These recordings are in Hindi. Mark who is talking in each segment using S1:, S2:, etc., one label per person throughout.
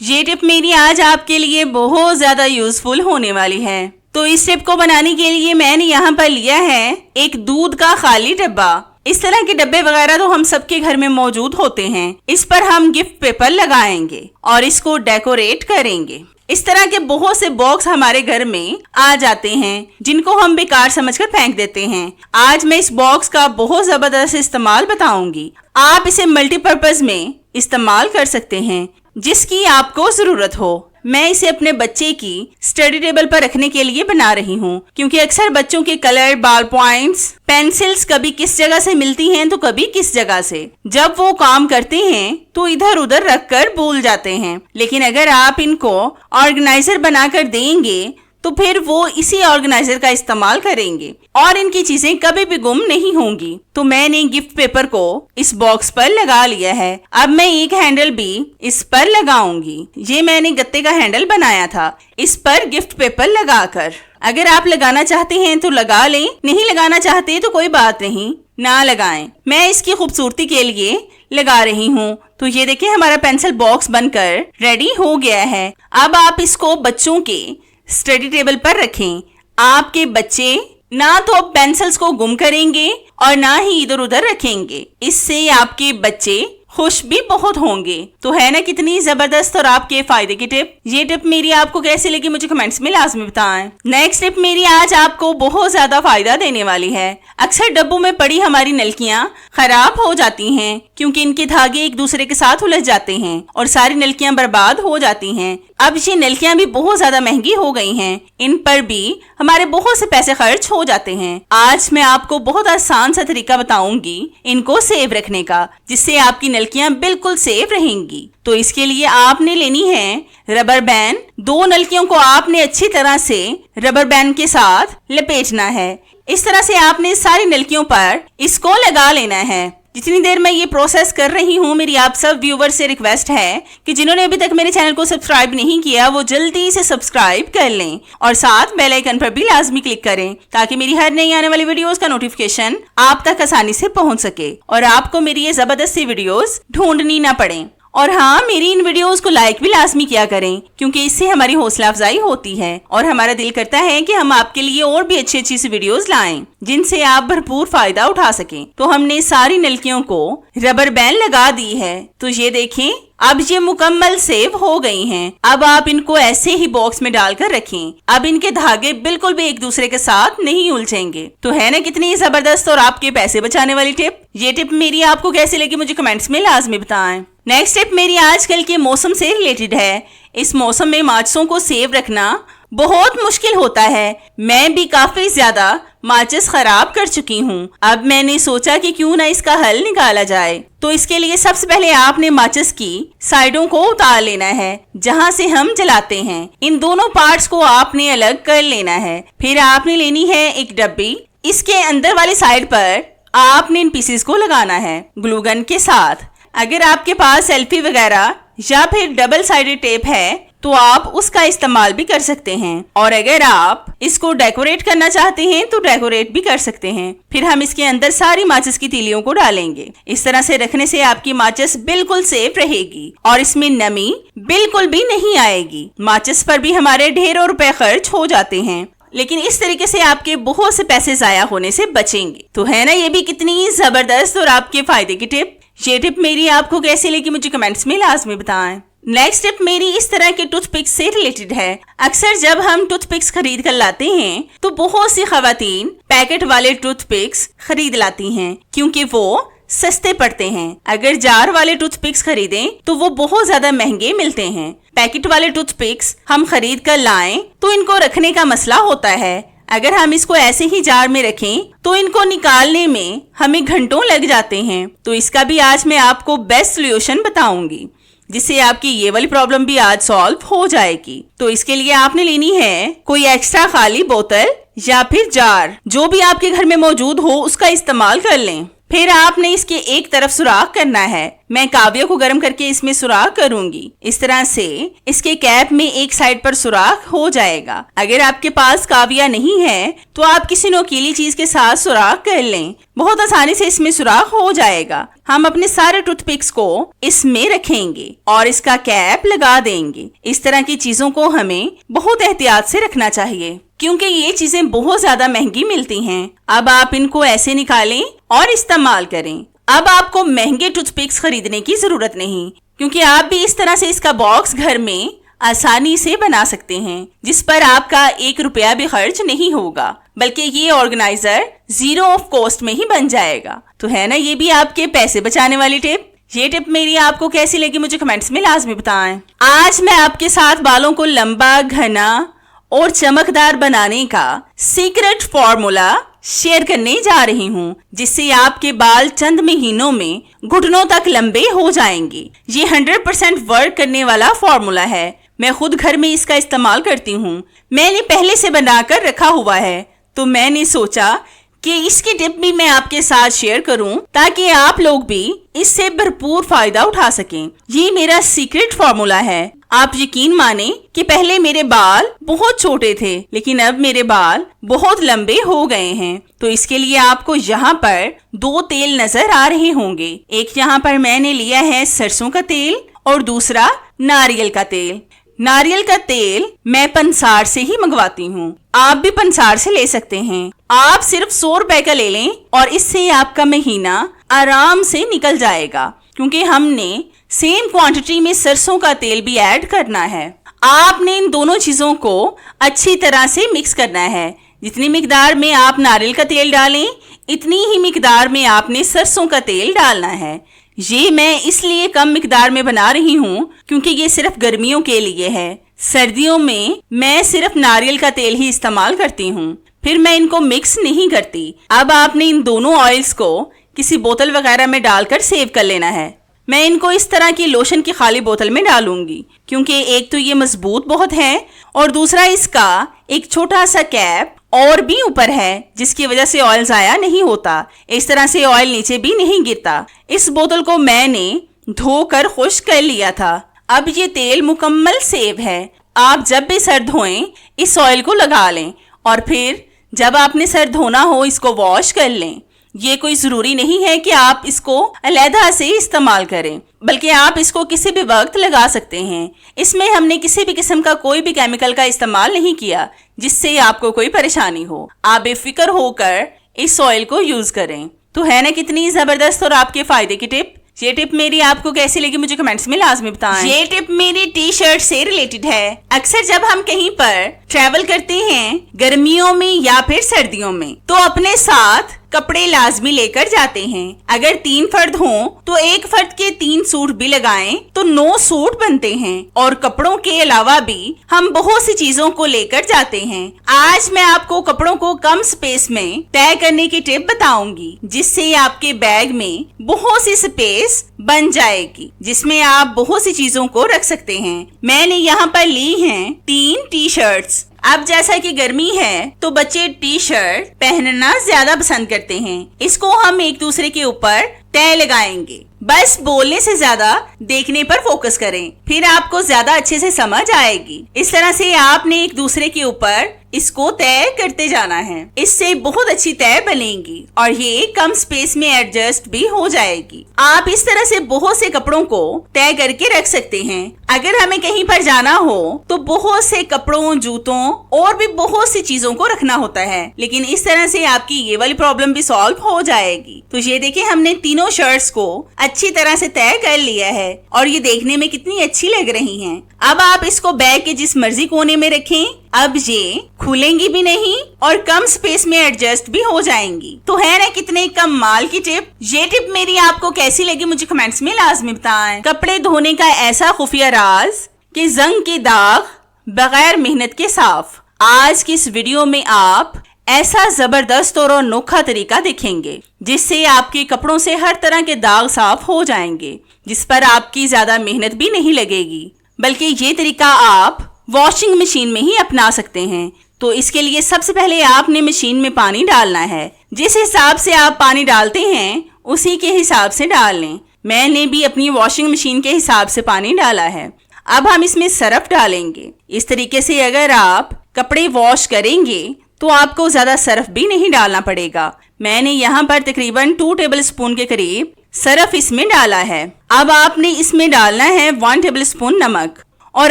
S1: ये टिप मेरी आज आपके लिए बहुत ज्यादा यूजफुल होने वाली है। तो इस टिप को बनाने के लिए मैंने यहाँ पर लिया है एक दूध का खाली डब्बा। इस तरह के डब्बे वगैरह तो हम सबके घर में मौजूद होते हैं। इस पर हम गिफ्ट पेपर लगाएंगे और इसको डेकोरेट करेंगे। इस तरह के बहुत से बॉक्स हमारे घर में आ जाते हैं जिनको हम बेकार समझकर फेंक देते हैं। आज मैं इस बॉक्स का बहुत जबरदस्त इस्तेमाल बताऊंगी। आप इसे मल्टीपर्पज में इस्तेमाल कर सकते हैं जिसकी आपको जरूरत हो। मैं इसे अपने बच्चे की स्टडी टेबल पर रखने के लिए बना रही हूँ क्योंकि अक्सर बच्चों के कलर, बॉल पॉइंट्स, पेंसिल्स कभी किस जगह से मिलती हैं तो कभी किस जगह से। जब वो काम करते हैं तो इधर उधर रखकर भूल जाते हैं, लेकिन अगर आप इनको ऑर्गेनाइजर बनाकर देंगे तो फिर वो इसी ऑर्गेनाइजर का इस्तेमाल करेंगे और इनकी चीजें कभी भी गुम नहीं होंगी। तो मैंने गिफ्ट पेपर को इस बॉक्स पर लगा लिया है। अब मैं एक हैंडल भी इस पर लगाऊंगी। ये मैंने गत्ते का हैंडल बनाया था इस पर गिफ्ट पेपर लगाकर। अगर आप लगाना चाहते हैं तो लगा लें, नहीं लगाना चाहते तो कोई बात नहीं, ना लगाएं। मैं इसकी खूबसूरती के लिए लगा रही हूँ। तो ये देखिए हमारा पेंसिल बॉक्स बनकर रेडी हो गया है। अब आप इसको बच्चों के स्टडी टेबल पर रखें। आपके बच्चे ना तो पेंसिल्स को गुम करेंगे और ना ही इधर उधर रखेंगे। इससे आपके बच्चे खुश भी बहुत होंगे। तो है ना कितनी जबरदस्त और आपके फायदे की टिप। ये टिप मेरी आपको कैसी लगी मुझे कमेंट्स में लाजमी बताएं। नेक्स्ट टिप मेरी आज आपको बहुत ज्यादा फायदा देने वाली है। अक्सर डब्बों में पड़ी हमारी नलकियां खराब हो जाती हैं क्योंकि इनके धागे एक दूसरे के साथ उलझ जाते हैं और सारी नलकियां बर्बाद हो जाती हैं। अब ये नलकियां भी बहुत ज्यादा महंगी हो गई हैं, इन पर भी हमारे बहुत से पैसे खर्च हो जाते हैं। आज मैं आपको बहुत आसान सा तरीका बताऊंगी इनको सेव रखने का, जिससे आपकी नलकियां बिल्कुल सेफ रहेंगी। तो इसके लिए आपने लेनी है रबर बैंड। 2 नलकियों को आपने अच्छी तरह से रबर बैंड के साथ लपेटना है। इस तरह से आपने सारी नलकियों पर इसको लगा लेना है। जितनी देर मैं ये प्रोसेस कर रही हूँ, मेरी आप सब व्यूवर से रिक्वेस्ट है कि जिन्होंने अभी तक मेरे चैनल को सब्सक्राइब नहीं किया वो जल्दी से सब्सक्राइब कर लें और साथ बेल आइकन पर भी लाजमी क्लिक करें ताकि मेरी हर नई आने वाली वीडियोस का नोटिफिकेशन आप तक आसानी से पहुंच सके और आपको मेरी ये जबरदस्त सी वीडियोस ढूंढनी ना पड़े। और हाँ, मेरी इन वीडियोस को लाइक भी लाजमी किया करें क्योंकि इससे हमारी हौसला अफजाई होती है और हमारा दिल करता है कि हम आपके लिए और भी अच्छी अच्छी सी वीडियोस लाएं जिनसे आप भरपूर फायदा उठा सकें। तो हमने सारी नलकियों को रबर बैंड लगा दी है। तो ये देखें अब ये मुकम्मल सेव हो गई हैं। अब आप इनको ऐसे ही बॉक्स में डालकर रखें। अब इनके धागे बिल्कुल भी एक दूसरे के साथ नहीं उलझेंगे। तो है ना कितनी जबरदस्त और आपके पैसे बचाने वाली टिप। ये टिप मेरी आपको कैसी लगी मुझे कमेंट्स में लाजमी बताएं। नेक्स्ट टिप मेरी आजकल के मौसम से रिलेटेड है। इस मौसम में माचिसों को सेव रखना बहुत मुश्किल होता है। मैं भी काफी ज्यादा माचिस खराब कर चुकी हूँ। अब मैंने सोचा कि क्यों ना इसका हल निकाला जाए। तो इसके लिए सबसे पहले आपने माचिस की साइडों को उतार लेना है जहाँ से हम जलाते हैं। इन दोनों पार्ट्स को आपने अलग कर लेना है। फिर आपने लेनी है एक डब्बी। इसके अंदर वाली साइड पर आपने इन पीसेस को लगाना है ग्लू गन के साथ। अगर आपके पास सेल्फी वगैरह या फिर डबल साइडेड टेप है तो आप उसका इस्तेमाल भी कर सकते हैं और अगर आप इसको डेकोरेट करना चाहते हैं तो डेकोरेट भी कर सकते हैं। फिर हम इसके अंदर सारी माचिस की तीलियों को डालेंगे। इस तरह से रखने से आपकी माचिस बिल्कुल सेफ रहेगी और इसमें नमी बिल्कुल भी नहीं आएगी। माचिस पर भी हमारे ढेरों रुपए खर्च हो जाते हैं, लेकिन इस तरीके से आपके बहुत से पैसे जाया होने से बचेंगे। तो है ना ये भी कितनी जबरदस्त और आपके फायदे की टिप। ये टिप मेरी आपको कैसी लगी मुझे कमेंट्स में लाजमी बताएं। नेक्स्ट टिप मेरी इस तरह के टूथपिक्स से रिलेटेड है। अक्सर जब हम टूथपिक्स खरीद कर लाते हैं तो बहुत सी खवातीन पैकेट वाले टूथपिक्स खरीद लाती हैं क्योंकि वो सस्ते पड़ते हैं। अगर जार वाले टूथपिक्स खरीदें तो वो बहुत ज्यादा महंगे मिलते हैं। पैकेट वाले टूथपिक्स हम खरीद कर लाएं तो इनको रखने का मसला होता है। अगर हम इसको ऐसे ही जार में रखें तो इनको निकालने में हमें घंटों लग जाते हैं। तो इसका भी आज मैं आपको बेस्ट सोल्यूशन बताऊंगी जिससे आपकी ये वाली प्रॉब्लम भी आज सॉल्व हो जाएगी। तो इसके लिए आपने लेनी है कोई एक्स्ट्रा खाली बोतल या फिर जार, जो भी आपके घर में मौजूद हो उसका इस्तेमाल कर लें। फिर आपने इसके एक तरफ सुराख करना है। मैं काव्य को गर्म करके इसमें सुराख करूंगी। इस तरह से इसके कैप में एक साइड पर सुराख हो जाएगा। अगर आपके पास काव्य नहीं है तो आप किसी नोकीली चीज के साथ सुराख कर लें, बहुत आसानी से इसमें सुराख हो जाएगा। हम अपने सारे टूथपिक्स को इसमें रखेंगे और इसका कैप लगा देंगे। इस तरह की चीजों को हमें बहुत एहतियात से रखना चाहिए क्योंकि ये चीजें बहुत ज्यादा महंगी मिलती हैं। अब आप इनको ऐसे निकालें और इस्तेमाल करें। अब आपको महंगे टूथपिक्स खरीदने की जरूरत नहीं क्योंकि आप भी इस तरह से इसका बॉक्स घर में आसानी से बना सकते हैं, जिस पर आपका 1 रुपया भी खर्च नहीं होगा, बल्कि ये ऑर्गेनाइजर 0 ऑफ कॉस्ट में ही बन जाएगा। तो है ना ये भी आपके पैसे बचाने वाली टिप। ये टिप मेरी आपको कैसी लगी मुझे कमेंट्स में लाजमी बताएं। आज मैं आपके साथ बालों को लंबा, घना और चमकदार बनाने का सीक्रेट फॉर्मूला शेयर करने जा रही हूँ, जिससे आपके बाल चंद महीनों में घुटनों तक लंबे हो जाएंगे। ये 100% वर्क करने वाला फॉर्मूला है। मैं खुद घर में इसका इस्तेमाल करती हूँ। मैंने पहले से बनाकर रखा हुआ है, तो मैंने सोचा कि इसकी टिप भी मैं आपके साथ शेयर करूं ताकि आप लोग भी इससे भरपूर फायदा उठा सकें। ये मेरा सीक्रेट फॉर्मूला है। आप यकीन माने कि पहले मेरे बाल बहुत छोटे थे, लेकिन अब मेरे बाल बहुत लंबे हो गए हैं। तो इसके लिए आपको यहाँ पर 2 तेल नजर आ रहे होंगे। एक यहाँ पर मैंने लिया है सरसों का तेल और दूसरा नारियल का तेल। नारियल का तेल मैं पंसार से ही मंगवाती हूँ, आप भी पंसार से ले सकते हैं। आप सिर्फ 100 रुपए का ले लें और इससे आपका महीना आराम से निकल जाएगा, क्योंकि हमने सेम क्वांटिटी में सरसों का तेल भी ऐड करना है। आपने इन दोनों चीजों को अच्छी तरह से मिक्स करना है। जितनी मिकदार में आप नारियल का तेल डालें, इतनी ही मिकदार में आपने सरसों का तेल डालना है। ये मैं इसलिए कम मिकदार में बना रही हूँ क्योंकि ये सिर्फ गर्मियों के लिए है। सर्दियों में मैं सिर्फ नारियल का तेल ही इस्तेमाल करती हूँ, फिर मैं इनको मिक्स नहीं करती। अब आपने इन दोनों ऑयल्स को किसी बोतल वगैरह में डालकर सेव कर लेना है। मैं इनको इस तरह की लोशन की खाली बोतल में डालूंगी क्योंकि एक तो ये मजबूत बहुत है और दूसरा इसका एक छोटा सा कैप और भी ऊपर है, जिसकी वजह से ऑयल जाया नहीं होता। इस तरह से ऑयल नीचे भी नहीं गिरता। इस बोतल को मैंने धोकर खुश्क कर लिया था। अब ये तेल मुकम्मल सेव है। आप जब भी सर धोएं इस ऑयल को लगा लें और फिर जब आपने सर धोना हो इसको वॉश कर लें। ये कोई जरूरी नहीं है कि आप इसको अलहदा से इस्तेमाल करें, बल्कि आप इसको किसी भी वक्त लगा सकते हैं। इसमें हमने किसी भी किस्म का कोई भी केमिकल का इस्तेमाल नहीं किया जिससे आपको कोई परेशानी हो। आप बेफिक्र होकर इस ऑयल को यूज करें। तो है ना कितनी जबरदस्त और आपके फायदे की टिप। ये टिप मेरी आपको कैसी लगी मुझे कमेंट्स में लाजमी बताएं। ये टिप मेरी टी-शर्ट से रिलेटेड है। अक्सर जब हम कहीं पर ट्रैवल करते हैं गर्मियों में या फिर सर्दियों में, तो अपने साथ कपड़े लाजमी लेकर जाते हैं। अगर 3 फर्द हों तो एक फर्द के 3 सूट भी लगाएं तो 9 सूट बनते हैं। और कपड़ों के अलावा भी हम बहुत सी चीजों को लेकर जाते हैं। आज मैं आपको कपड़ों को कम स्पेस में तय करने की टिप बताऊंगी, जिससे आपके बैग में बहुत सी स्पेस बन जाएगी, जिसमें आप बहुत सी चीजों को रख सकते हैं। मैंने यहाँ पर ली हैं 3 टी-शर्ट्स। अब जैसा कि गर्मी है तो बच्चे टी-शर्ट पहनना ज्यादा पसंद करते हैं। इसको हम एक दूसरे के ऊपर तय लगाएंगे। बस बोलने से ज्यादा देखने पर फोकस करें, फिर आपको ज्यादा अच्छे से समझ आएगी। इस तरह से आपने एक दूसरे के ऊपर इसको तय करते जाना है। इससे बहुत अच्छी तय बनेगी और ये कम स्पेस में एडजस्ट भी हो जाएगी। आप इस तरह से बहुत से कपड़ों को तय करके रख सकते हैं। अगर हमें कहीं पर जाना हो तो बहुत से कपड़ों, जूतों और भी बहुत सी चीजों को रखना होता है, लेकिन इस तरह से आपकी ये वाली प्रॉब्लम भी सॉल्व हो जाएगी। तो ये देखिए हमने तीनों शर्ट्स को अच्छी तरह से तय कर लिया है और ये देखने में कितनी अच्छी लग रही हैं। अब आप इसको बैग के जिस मर्जी कोने में रखें। अब ये खुलेंगी भी नहीं और कम स्पेस में एडजस्ट भी हो जाएंगी। तो है ना कितने कमाल की टिप। ये टिप मेरी आपको कैसी लगी मुझे कमेंट्स में लाजमी बताएं। कपड़े धोने का ऐसा खुफिया राज कि जंग के दाग बगैर मेहनत के साफ। आज की इस वीडियो में आप ऐसा जबरदस्त और अनोखा तरीका देखेंगे जिससे आपके कपड़ों से हर तरह के दाग साफ हो जाएंगे, जिस पर आपकी ज्यादा मेहनत भी नहीं लगेगी। बल्कि ये तरीका आप वॉशिंग मशीन में ही अपना सकते हैं। तो इसके लिए सबसे पहले आपने मशीन में पानी डालना है। जिस हिसाब से आप पानी डालते हैं उसी के हिसाब से डाल लें। मैंने भी अपनी वॉशिंग मशीन के हिसाब से पानी डाला है। अब हम इसमें सरफ डालेंगे। इस तरीके से अगर आप कपड़े वॉश करेंगे तो आपको ज्यादा सरफ भी नहीं डालना पड़ेगा। मैंने यहाँ पर तकरीबन 2 टेबल स्पून के करीब सरफ इसमें डाला है। अब आपने इसमें डालना है 1 टेबल स्पून नमक, और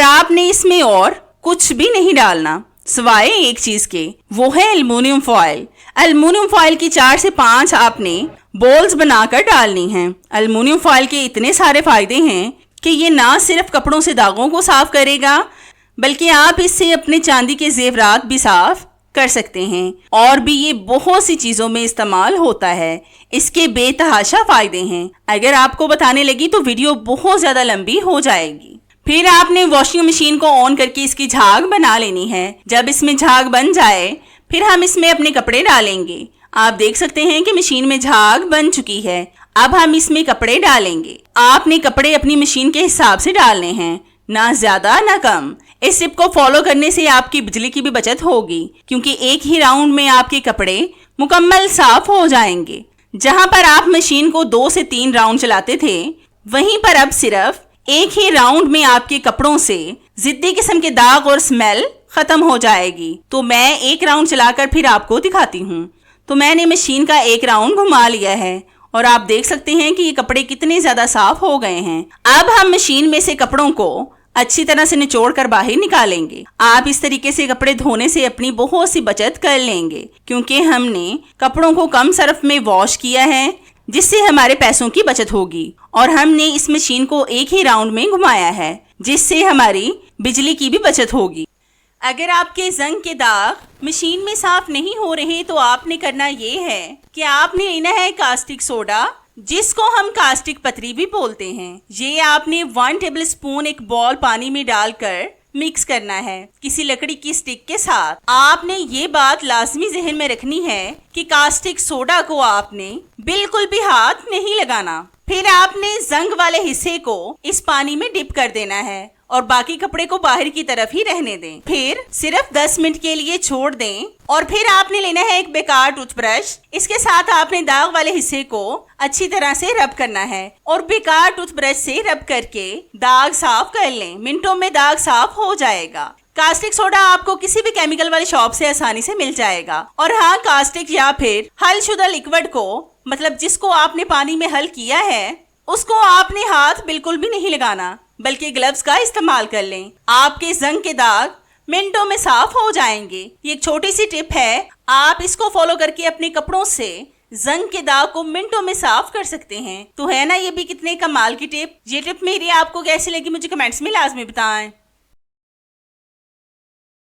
S1: आपने इसमें और कुछ भी नहीं डालना सिवाय एक चीज के, वो है एल्युमिनियम फॉयल। एल्युमिनियम फॉयल की 4 से 5 आपने बॉल्स बनाकर डालनी हैं। एल्युमिनियम फॉयल के इतने सारे फायदे हैं कि ये ना सिर्फ कपड़ों से दागों को साफ करेगा, बल्कि आप इससे अपने चांदी के जेवरात भी साफ कर सकते हैं, और भी ये बहुत सी चीजों में इस्तेमाल होता है। इसके बेतहाशा फायदे हैं। अगर आपको बताने लगी तो वीडियो बहुत ज्यादा लंबी हो जाएगी। फिर आपने वॉशिंग मशीन को ऑन करके इसकी झाग बना लेनी है। जब इसमें झाग बन जाए फिर हम इसमें अपने कपड़े डालेंगे। आप देख सकते हैं कि मशीन में झाग बन चुकी है। अब हम इसमें कपड़े डालेंगे। आपने कपड़े अपनी मशीन के हिसाब से डालने हैं, ना ज्यादा ना कम। इस टिप को फॉलो करने से आपकी बिजली की भी बचत होगी, क्योंकि एक ही राउंड में आपके कपड़े मुकम्मल साफ हो जाएंगे। जहां पर आप मशीन को 2 से 3 राउंड चलाते थे, वहीं पर अब सिर्फ एक ही राउंड में आपके कपड़ों से जिद्दी किस्म के दाग और स्मेल खत्म हो जाएगी। तो मैं एक राउंड चलाकर फिर आपको दिखाती हूँ। तो मैंने मशीन का एक राउंड घुमा लिया है और आप देख सकते हैं कि ये कपड़े कितने ज्यादा साफ हो गए हैं। अब हम मशीन में से कपड़ों को अच्छी तरह से निचोड़ कर बाहर निकालेंगे। आप इस तरीके से कपड़े धोने से अपनी बहुत सी बचत कर लेंगे, क्योंकि हमने कपड़ों को कम सरफ में वॉश किया है, जिससे हमारे पैसों की बचत होगी। और हमने इस मशीन को एक ही राउंड में घुमाया है, जिससे हमारी बिजली की भी बचत होगी। अगर आपके जंग के दाग मशीन में साफ नहीं हो रहे तो आपने करना ये है कि आपने लेना है कास्टिक सोडा, जिसको हम कास्टिक पतरी भी बोलते हैं। ये आपने 1 टेबल स्पून एक बॉल पानी में डालकर मिक्स करना है किसी लकड़ी की स्टिक के साथ। आपने ये बात लाजमी जहन में रखनी है कि कास्टिक सोडा को आपने बिल्कुल भी हाथ नहीं लगाना। फिर आपने जंग वाले हिस्से को इस पानी में डिप कर देना है और बाकी कपड़े को बाहर की तरफ ही रहने दें। फिर सिर्फ 10 मिनट के लिए छोड़ दें और फिर आपने लेना है एक बेकार टूथब्रश। इसके साथ आपने दाग वाले हिस्से को अच्छी तरह से रब करना है और बेकार टूथब्रश से रब करके दाग साफ कर लें। मिनटों में दाग साफ हो जाएगा। कास्टिक सोडा आपको किसी भी केमिकल वाली शॉप से आसानी से मिल जाएगा। और हाँ, कास्टिक या फिर हलशुदा लिक्विड को, मतलब जिसको आपने पानी में हल किया है, उसको आपने हाथ बिल्कुल भी नहीं लगाना, बल्कि ग्लव्स का इस्तेमाल कर लें। आपके जंग के दाग मिनटों में साफ हो जाएंगे। ये एक छोटी सी टिप है, आप इसको फॉलो करके अपने कपड़ों से जंग के दाग को मिनटों में साफ कर सकते हैं। तो है ना ये भी कितने कमाल की टिप। ये टिप मेरी आपको कैसी लगी मुझे कमेंट्स में लाजमी बताएं।